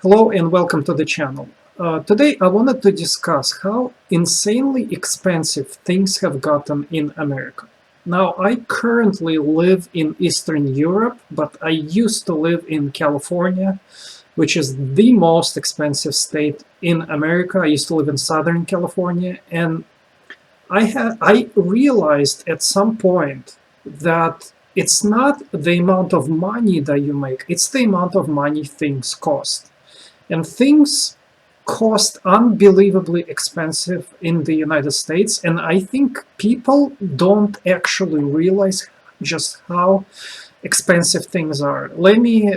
Hello and welcome to the channel. Today I wanted to discuss how insanely expensive things have gotten in America. Now, I currently live in Eastern Europe, but I used to live in California, which is the most expensive state in America. I used to live in Southern California, and I realized at some point that it's not the amount of money that you make, it's the amount of money things cost. And things cost unbelievably expensive in the United States, and I think people don't actually realize just how expensive things are. Let me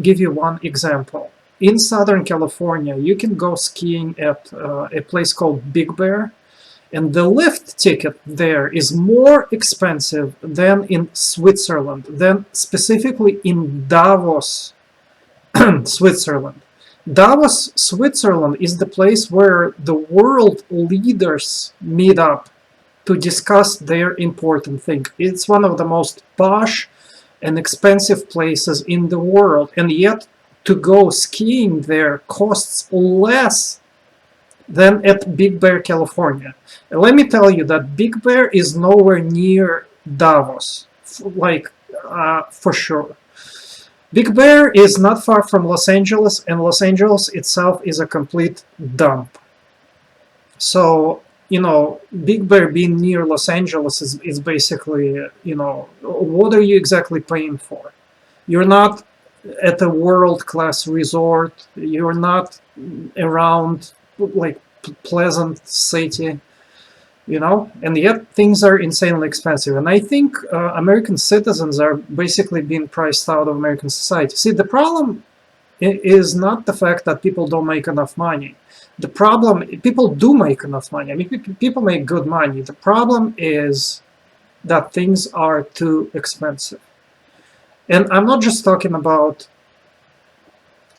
give you one example. In Southern California, you can go skiing at a place called Big Bear, and the lift ticket there is more expensive than in Switzerland, than specifically in Davos, Switzerland. Davos, Switzerland is the place where the world leaders meet up to discuss their important thing. It's one of the most posh and expensive places in the world, and yet to go skiing there costs less than at Big Bear, California. And let me tell you that Big Bear is nowhere near Davos, for sure. Big Bear is not far from Los Angeles, and Los Angeles itself is a complete dump. So, Big Bear being near Los Angeles is basically, what are you exactly paying for? You're not at a world-class resort. You're not around, like, pleasant city. And yet things are insanely expensive. And I think American citizens are basically being priced out of American society. See, the problem is not the fact that people don't make enough money. The problem, people do make enough money. I mean, people make good money. The problem is that things are too expensive. And I'm not just talking about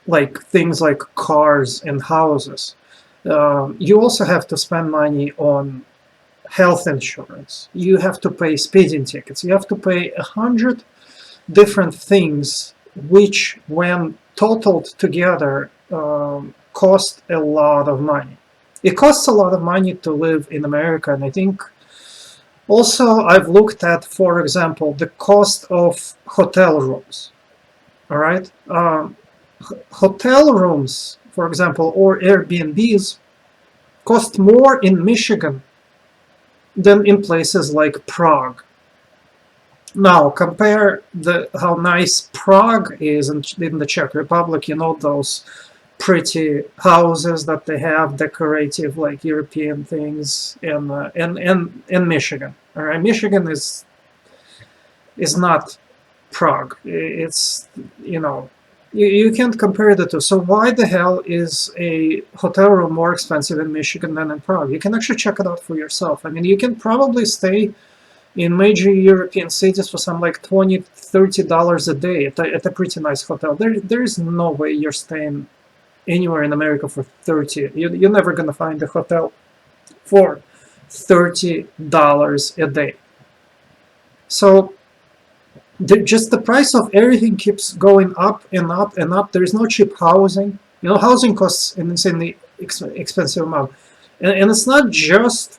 like things like cars and houses. You also have to spend money on health insurance. You have to pay speeding tickets. You have to pay 100 different things, which, when totaled together, cost a lot of money. It costs a lot of money to live in America, and I think also I've looked at, for example, the cost of hotel rooms. All right, hotel rooms, for example, or Airbnbs, cost more in Michigan than in places like Prague. Now, compare how nice Prague is in the Czech Republic, those pretty houses that they have, decorative, like European things, and Michigan. All right, Michigan is not Prague. It's, you can't compare the two. So why the hell is a hotel room more expensive in Michigan than in Prague? You can actually check it out for yourself. I mean, you can probably stay in major European cities for some like $20, $30 a day at a pretty nice hotel. There is no way you're staying anywhere in America for 30. You're never going to find a hotel for $30 a day. So just the price of everything keeps going up and up and up. There is no cheap housing. Housing costs an insanely expensive amount. And it's not just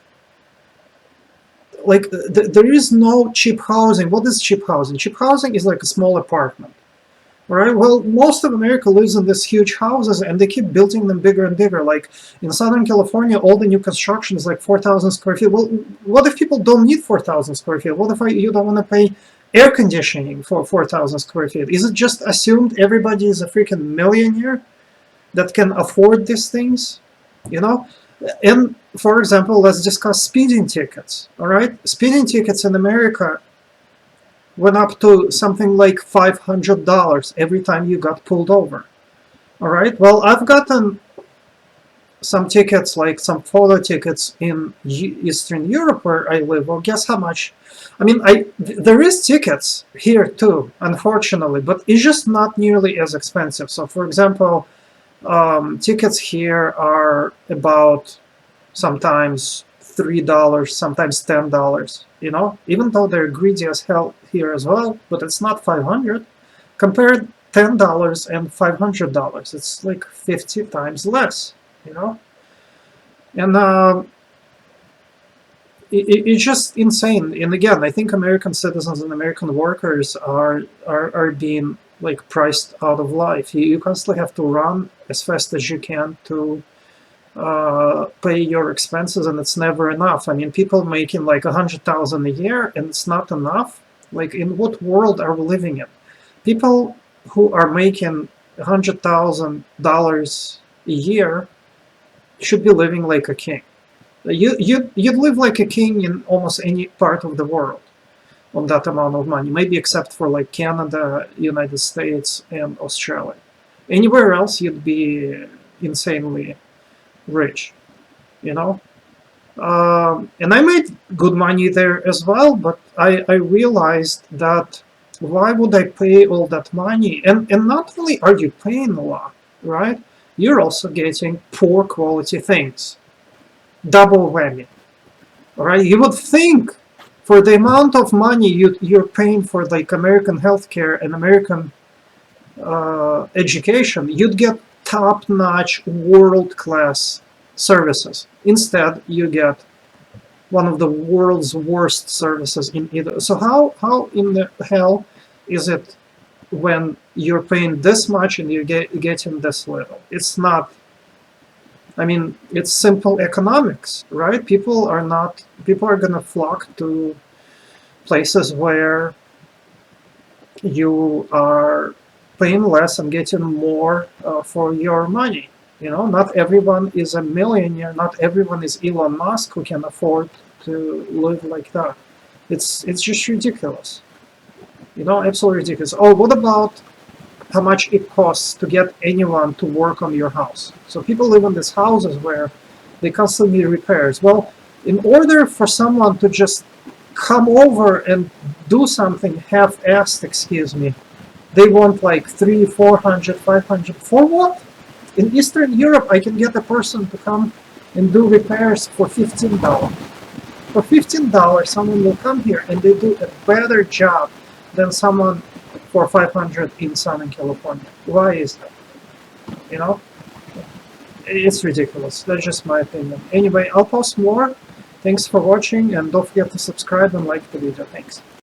like there is no cheap housing. What is cheap housing? Cheap housing is like a small apartment. All right. Well, most of America lives in these huge houses, and they keep building them bigger and bigger. Like in Southern California, all the new construction is like 4,000 square feet. Well, what if people don't need 4,000 square feet? What if you don't want to pay air conditioning for 4,000 square feet? Is it just assumed everybody is a freaking millionaire that can afford these things? And for example, let's discuss speeding tickets. All right, speeding tickets in America went up to something like $500 every time you got pulled over. All right, well, I've gotten some tickets, like some photo tickets in Eastern Europe where I live. Well, guess how much? I mean, there is tickets here too, unfortunately, but it's just not nearly as expensive. So, for example, tickets here are about sometimes $3, sometimes $10. Even though they're greedy as hell here as well, but it's not 500. Compared $10 and $500. It's like 50 times less, you know? And it's just insane. And again, I think American citizens and American workers are being like priced out of life. You constantly have to run as fast as you can to pay your expenses, and it's never enough. I mean, people making like 100,000 a year, and it's not enough. Like, in what world are we living in? People who are making $100,000 a year should be living like a king. You'd live like a king in almost any part of the world on that amount of money, maybe except for like Canada, United States, and Australia. Anywhere else, you'd be insanely rich, you know? And I made good money there as well, but I realized that why would I pay all that money? And not only are you paying a lot, right? You're also getting poor quality things. Double whammy, right? You would think for the amount of money you're paying for like American healthcare and American education, you'd get top-notch, world-class services. Instead, you get one of the world's worst services in either. So how in the hell is it when you're paying this much and you're getting this little? It's not. I mean, it's simple economics, right? People are going to flock to places where you are paying less and getting more for your money. You know, not everyone is a millionaire. Not everyone is Elon Musk who can afford to live like that. It's just ridiculous. You know, absolutely ridiculous. Oh, what about how much it costs to get anyone to work on your house? So people live in these houses where they constantly need repairs. Well, in order for someone to just come over and do something half-assed, excuse me, they want like 300, 400, 500. For what? In Eastern Europe, I can get a person to come and do repairs for $15. For $15, someone will come here and they do a better job than someone for 500 in Southern California. Why is that? You know, it's ridiculous. That's just my opinion. Anyway, I'll post more. Thanks for watching, and don't forget to subscribe and like the video. Thanks.